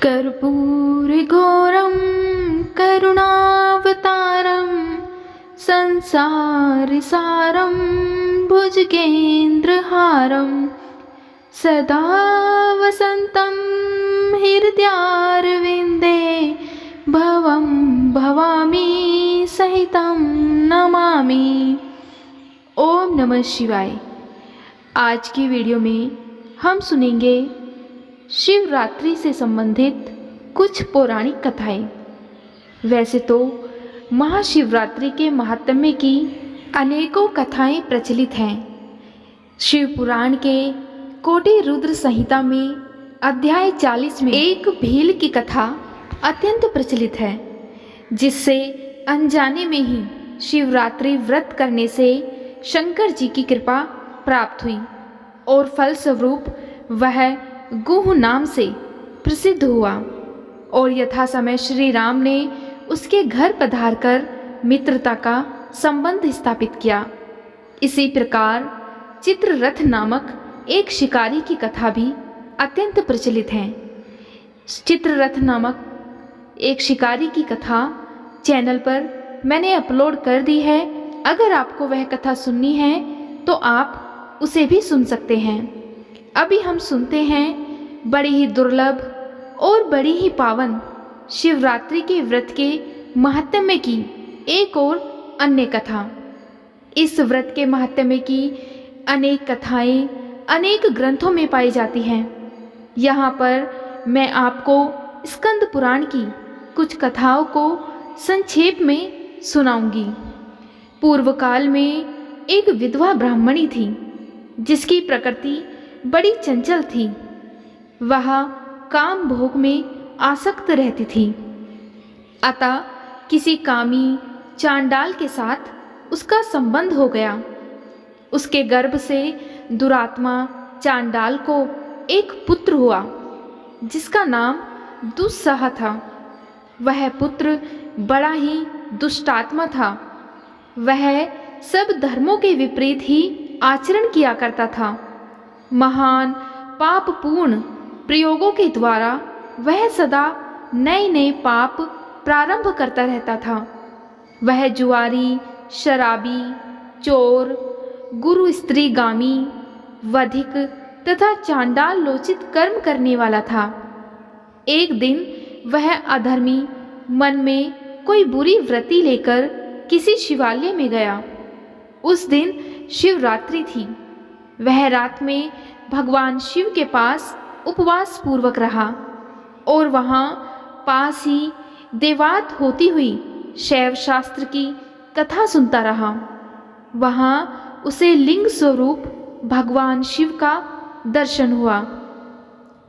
कर्पूरघोरं करुणावतारं संसारसारं भुजगेन्द्रहारं सदा वसन्तं हृदयारविन्दे भवं भवामि सहितं नमामि। ओम नमः शिवाय। आज की वीडियो में हम सुनेंगे शिवरात्रि से संबंधित कुछ पौराणिक कथाएं। वैसे तो महाशिवरात्रि के महात्म्य की अनेकों कथाएं प्रचलित हैं। शिव पुराण के कोटि रुद्र संहिता में अध्याय 40 में एक भील की कथा अत्यंत प्रचलित है, जिससे अनजाने में ही शिवरात्रि व्रत करने से शंकर जी की कृपा प्राप्त हुई और फलस्वरूप वह गुह नाम से प्रसिद्ध हुआ और यथा समय श्री राम ने उसके घर पधारकर मित्रता का संबंध स्थापित किया। इसी प्रकार चित्ररथ नामक एक शिकारी की कथा भी अत्यंत प्रचलित है। चित्ररथ नामक एक शिकारी की कथा चैनल पर मैंने अपलोड कर दी है। अगर आपको वह कथा सुननी है तो आप उसे भी सुन सकते हैं। अभी हम सुनते हैं बड़ी ही दुर्लभ और बड़ी ही पावन शिवरात्रि के व्रत के महात्म्य की एक और अन्य कथा। इस व्रत के महात्म्य की अनेक कथाएं अनेक ग्रंथों में पाई जाती हैं। यहाँ पर मैं आपको स्कंद पुराण की कुछ कथाओं को संक्षेप में सुनाऊंगी। पूर्व काल में एक विधवा ब्राह्मणी थी, जिसकी प्रकृति बड़ी चंचल थी। वह काम भोग में आसक्त रहती थी। अतः किसी कामी चांडाल के साथ उसका संबंध हो गया। उसके गर्भ से दुरात्मा चांडाल को एक पुत्र हुआ, जिसका नाम दुस्सह था। वह पुत्र बड़ा ही दुष्टात्मा था। वह सब धर्मों के विपरीत ही आचरण किया करता था। महान पापपूर्ण प्रयोगों के द्वारा वह सदा नए नए पाप प्रारंभ करता रहता था। वह जुआरी, शराबी, चोर, गुरु स्त्रीगामी, वधिक तथा चांडाल लोचित कर्म करने वाला था। एक दिन वह अधर्मी मन में कोई बुरी वृत्ति लेकर किसी शिवालय में गया। उस दिन शिवरात्रि थी। वह रात में भगवान शिव के पास उपवास पूर्वक रहा और वहाँ पास ही देवात होती हुई शैव शास्त्र की कथा सुनता रहा। वहाँ उसे लिंग स्वरूप भगवान शिव का दर्शन हुआ।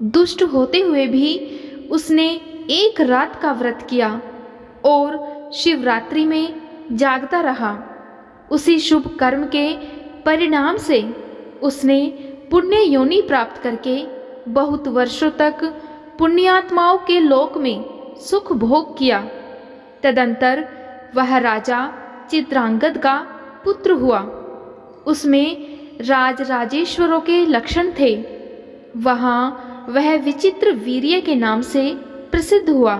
दुष्ट होते हुए भी उसने एक रात का व्रत किया और शिवरात्रि में जागता रहा। उसी शुभ कर्म के परिणाम से उसने पुण्य योनि प्राप्त करके बहुत वर्षों तक पुण्यात्माओं के लोक में सुख भोग किया। तदंतर वह राजा चित्रांगद का पुत्र हुआ। उसमें राज राजेश्वरों के लक्षण थे। वहाँ वह विचित्र वीर्य के नाम से प्रसिद्ध हुआ।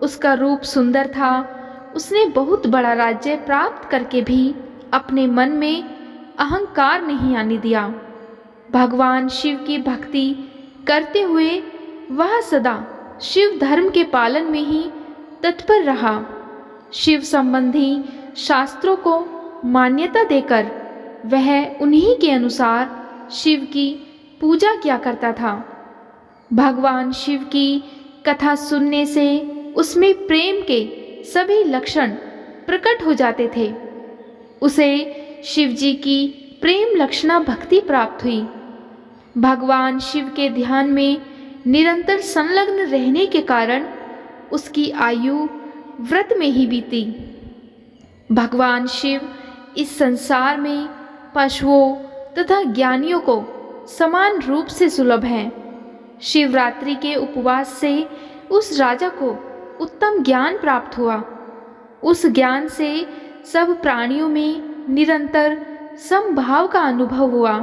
उसका रूप सुंदर था। उसने बहुत बड़ा राज्य प्राप्त करके भी अपने मन में अहंकार नहीं आने दिया। भगवान शिव की भक्ति करते हुए वह सदा शिव धर्म के पालन में ही तत्पर रहा। शिव संबंधी शास्त्रों को मान्यता देकर वह उन्हीं के अनुसार शिव की पूजा किया करता था। भगवान शिव की कथा सुनने से उसमें प्रेम के सभी लक्षण प्रकट हो जाते थे। उसे शिव जी की प्रेम लक्षणा भक्ति प्राप्त हुई। भगवान शिव के ध्यान में निरंतर संलग्न रहने के कारण उसकी आयु व्रत में ही बीती। भगवान शिव इस संसार में पशुओं तथा ज्ञानियों को समान रूप से सुलभ हैं। शिवरात्रि के उपवास से उस राजा को उत्तम ज्ञान प्राप्त हुआ। उस ज्ञान से सब प्राणियों में निरंतर समभाव का अनुभव हुआ।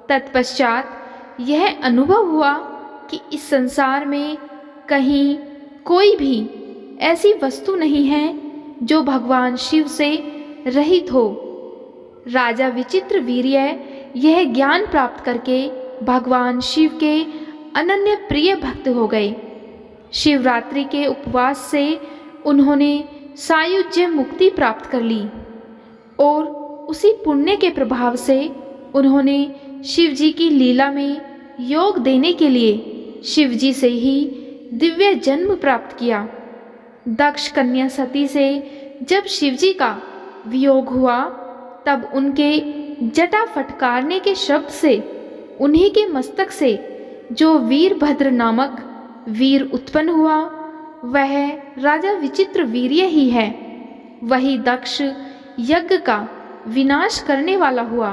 तत्पश्चात यह अनुभव हुआ कि इस संसार में कहीं कोई भी ऐसी वस्तु नहीं है जो भगवान शिव से रहित हो। राजा विचित्रवीर्य यह ज्ञान प्राप्त करके भगवान शिव के अनन्य प्रिय भक्त हो गए। शिवरात्रि के उपवास से उन्होंने सायुज्य मुक्ति प्राप्त कर ली और उसी पुण्य के प्रभाव से उन्होंने शिव जी की लीला में योग देने के लिए शिव जी से ही दिव्य जन्म प्राप्त किया। दक्ष कन्या सती से जब शिव जी का वियोग हुआ तब उनके जटा फटकारने के शब्द से उन्हीं के मस्तक से जो वीरभद्र नामक वीर उत्पन्न हुआ वह राजा विचित्रवीर्य ही है। वही दक्ष यज्ञ का विनाश करने वाला हुआ।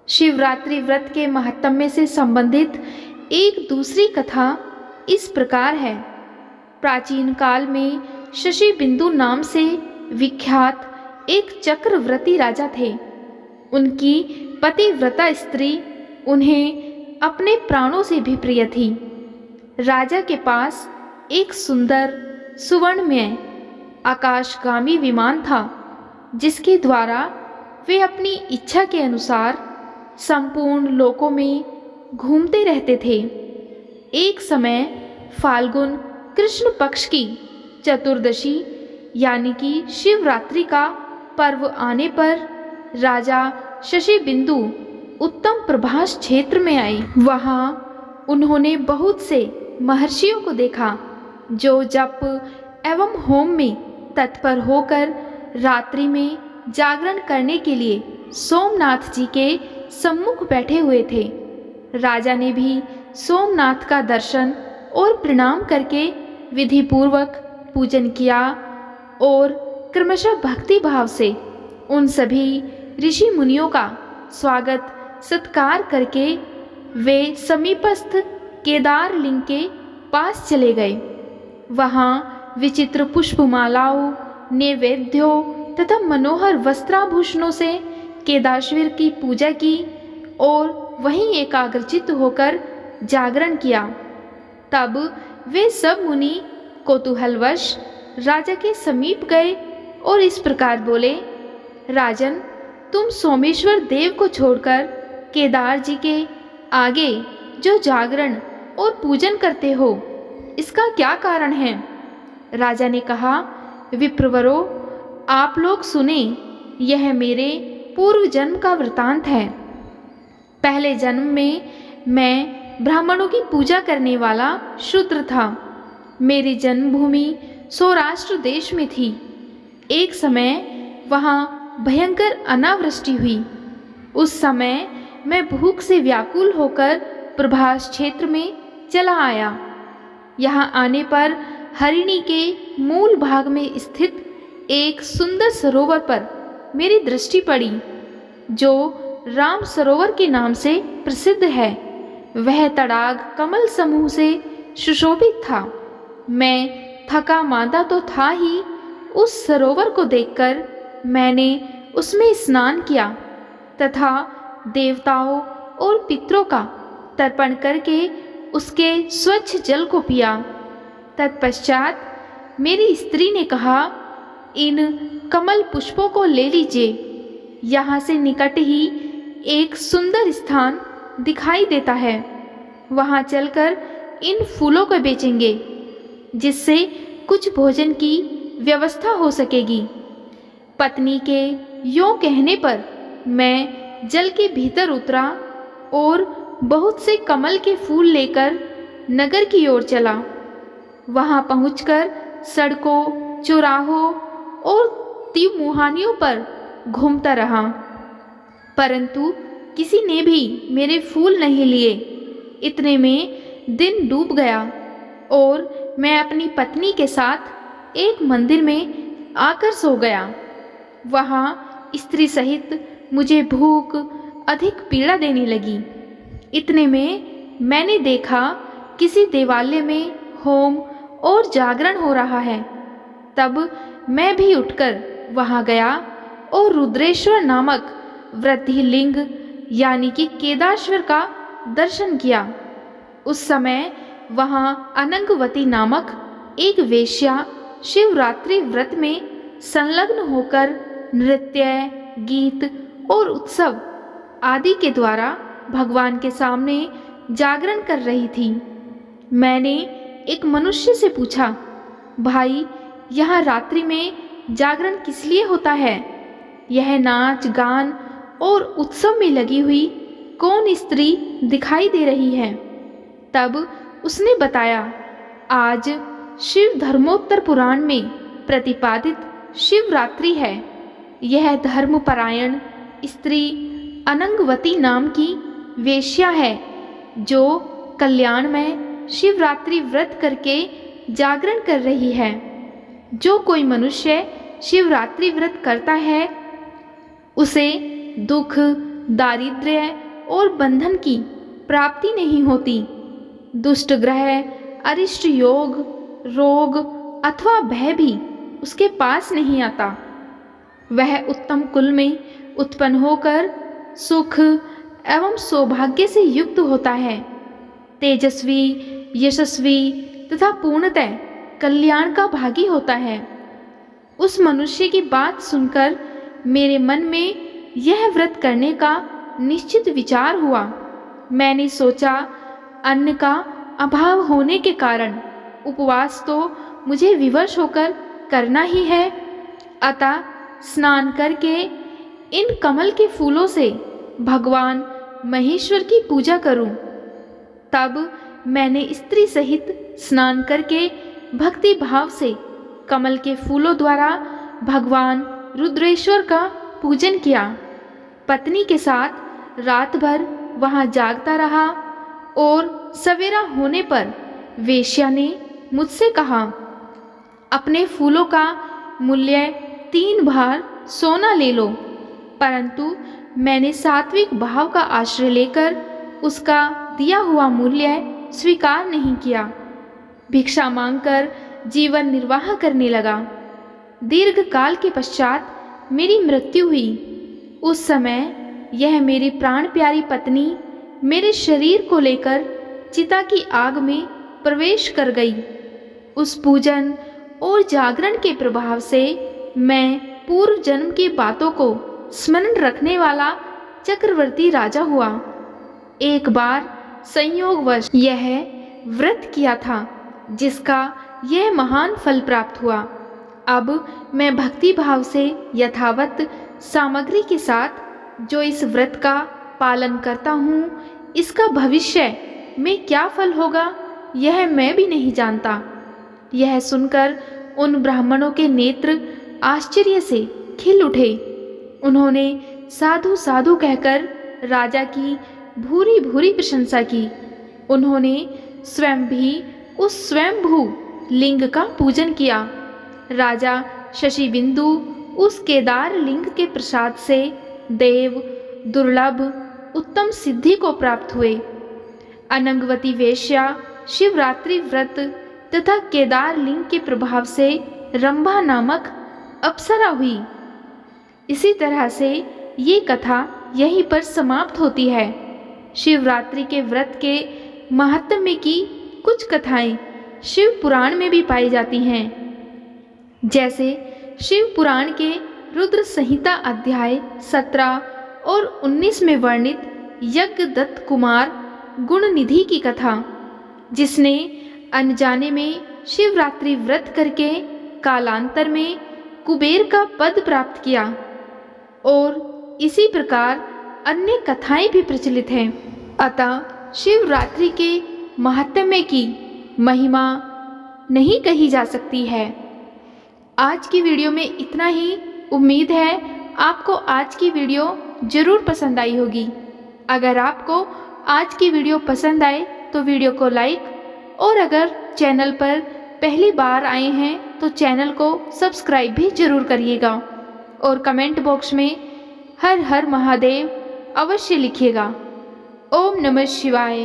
शिवरात्रि व्रत के महात्म्य से संबंधित एक दूसरी कथा इस प्रकार है। प्राचीन काल में शशि बिंदु नाम से विख्यात एक चक्रव्रती राजा थे। उनकी पतिव्रता स्त्री उन्हें अपने प्राणों से भी प्रिय थी। राजा के पास एक सुंदर सुवर्णमय आकाशगामी विमान था जिसके द्वारा वे अपनी इच्छा के अनुसार संपूर्ण लोकों में घूमते रहते थे। एक समय फाल्गुन कृष्ण पक्ष की चतुर्दशी यानी कि शिवरात्रि का पर्व आने पर राजा शशि बिंदु उत्तम प्रभास क्षेत्र में आए। वहाँ उन्होंने बहुत से महर्षियों को देखा जो जप एवं होम में तत्पर होकर रात्रि में जागरण करने के लिए सोमनाथ जी के सम्मुख बैठे हुए थे। राजा ने भी सोमनाथ का दर्शन और प्रणाम करके विधि पूर्वक पूजन किया और क्रमशः भक्ति भाव से उन सभी ऋषि मुनियों का स्वागत सत्कार करके वे समीपस्थ केदार लिंग के पास चले गए। वहाँ विचित्र पुष्पमालाओं, नैवेद्यों तथा मनोहर वस्त्राभूषणों से केदाश्वर की पूजा की और वहीं एकाग्रचित्त होकर जागरण किया। तब वे सब मुनि कौतूहलवश राजा के समीप गए और इस प्रकार बोले, राजन, तुम सोमेश्वर देव को छोड़कर केदार जी के आगे जो जागरण और पूजन करते हो, इसका क्या कारण है? राजा ने कहा, विप्रवरो, आप लोग सुने, यह मेरे पूर्व जन्म का वृतांत है। पहले जन्म में मैं ब्राह्मणों की पूजा करने वाला शूद्र था। मेरी जन्मभूमि सौराष्ट्र देश में थी। एक समय वहाँ भयंकर अनावृष्टि हुई। उस समय मैं भूख से व्याकुल होकर प्रभास क्षेत्र में चला आया। यहाँ आने पर हरिणी के मूल भाग में स्थित एक सुंदर सरोवर पर मेरी दृष्टि पड़ी जो राम सरोवर के नाम से प्रसिद्ध है। वह तड़ाग कमल समूह से सुशोभित था। मैं थका मांदा तो था ही, उस सरोवर को देखकर मैंने उसमें स्नान किया तथा देवताओं और पितरों का तर्पण करके उसके स्वच्छ जल को पिया। तत्पश्चात मेरी स्त्री ने कहा, इन कमल पुष्पों को ले लीजिए। यहाँ से निकट ही एक सुंदर स्थान दिखाई देता है। वहाँ चलकर इन फूलों को बेचेंगे जिससे कुछ भोजन की व्यवस्था हो सकेगी। पत्नी के यों कहने पर मैं जल के भीतर उतरा और बहुत से कमल के फूल लेकर नगर की ओर चला। वहाँ पहुंचकर सड़कों, चौराहों और तिमुहानियों पर घूमता रहा, परंतु किसी ने भी मेरे फूल नहीं लिए। इतने में दिन डूब गया और मैं अपनी पत्नी के साथ एक मंदिर में आकर सो गया। वहाँ स्त्री सहित मुझे भूख अधिक पीड़ा देने लगी। इतने में मैंने देखा किसी देवालय में होम और जागरण हो रहा है। तब मैं भी उठकर वहाँ गया और रुद्रेश्वर नामक वृद्धि लिंग यानी कि केदाश्वर का दर्शन किया। उस समय वहाँ अनंगवती नामक एक वेश्या शिवरात्रि व्रत में संलग्न होकर नृत्य, गीत और उत्सव आदि के द्वारा भगवान के सामने जागरण कर रही थी। मैंने एक मनुष्य से पूछा, भाई यहाँ रात्रि में जागरण किस लिए होता है? यह नाच गान और उत्सव में लगी हुई कौन स्त्री दिखाई दे रही है? तब उसने बताया, आज शिव धर्मोत्तर पुराण में प्रतिपादित शिवरात्रि है। यह धर्मपरायण स्त्री अनंगवती नाम की वेश्या है जो कल्याणमय शिवरात्रि व्रत करके जागरण कर रही है। जो कोई मनुष्य शिवरात्रि व्रत करता है उसे दुख, दारिद्र्य और बंधन की प्राप्ति नहीं होती। दुष्ट ग्रह, अरिष्ट योग, रोग अथवा भय भी उसके पास नहीं आता। वह उत्तम कुल में उत्पन्न होकर सुख एवं सौभाग्य से युक्त होता है। तेजस्वी, यशस्वी तथा पूर्णतः कल्याण का भागी होता है। उस मनुष्य की बात सुनकर मेरे मन में यह व्रत करने का निश्चित विचार हुआ। मैंने सोचा, अन्न का अभाव होने के कारण उपवास तो मुझे विवश होकर करना ही है, अतः स्नान करके इन कमल के फूलों से भगवान महेश्वर की पूजा करूं। तब मैंने स्त्री सहित स्नान करके भक्ति भाव से कमल के फूलों द्वारा भगवान रुद्रेश्वर का पूजन किया। पत्नी के साथ रात भर वहां जागता रहा और सवेरा होने पर वेश्या ने मुझसे कहा, अपने फूलों का मूल्य 3 भार सोना ले लो। परंतु मैंने सात्विक भाव का आश्रय लेकर उसका दिया हुआ मूल्य स्वीकार नहीं किया। भिक्षा मांगकर जीवन निर्वाह करने लगा। दीर्घ काल के पश्चात मेरी मृत्यु हुई। उस समय यह मेरी प्राण प्यारी पत्नी मेरे शरीर को लेकर चिता की आग में प्रवेश कर गई। उस पूजन और जागरण के प्रभाव से मैं पूर्व जन्म की बातों को स्मरण रखने वाला चक्रवर्ती राजा हुआ। एक बार संयोगवश यह व्रत किया था जिसका यह महान फल प्राप्त हुआ। अब मैं भक्ति भाव से यथावत सामग्री के साथ जो इस व्रत का पालन करता हूँ, इसका भविष्य में क्या फल होगा यह मैं भी नहीं जानता। यह सुनकर उन ब्राह्मणों के नेत्र आश्चर्य से खिल उठे। उन्होंने साधु साधु कहकर राजा की भूरी भूरी प्रशंसा की। उन्होंने स्वयं भी उस स्वयंभू लिंग का पूजन किया। राजा शशिबिंदु उस केदार लिंग के प्रसाद से देव दुर्लभ उत्तम सिद्धि को प्राप्त हुए। अनंगवती वेश्या शिवरात्रि व्रत तथा केदार लिंग के प्रभाव से रंभा नामक अप्सरा हुई। इसी तरह से ये कथा यहीं पर समाप्त होती है। शिवरात्रि के व्रत के महात्म्य की कुछ कथाएं शिव पुराण में भी पाई जाती हैं। जैसे शिव पुराण के रुद्र संहिता अध्याय 17 और 19 में वर्णित यज्ञदत्त कुमार गुणनिधि की कथा, जिसने अनजाने में शिवरात्रि व्रत करके कालांतर में कुबेर का पद प्राप्त किया। और इसी प्रकार अन्य कथाएं भी प्रचलित हैं। अतः शिवरात्रि के महात्म्य की महिमा नहीं कही जा सकती है। आज की वीडियो में इतना ही। उम्मीद है आपको आज की वीडियो ज़रूर पसंद आई होगी। अगर आपको आज की वीडियो पसंद आए तो वीडियो को लाइक, और अगर चैनल पर पहली बार आए हैं तो चैनल को सब्सक्राइब भी ज़रूर करिएगा। और कमेंट बॉक्स में हर हर महादेव अवश्य लिखिएगा। ओम नमः शिवाय।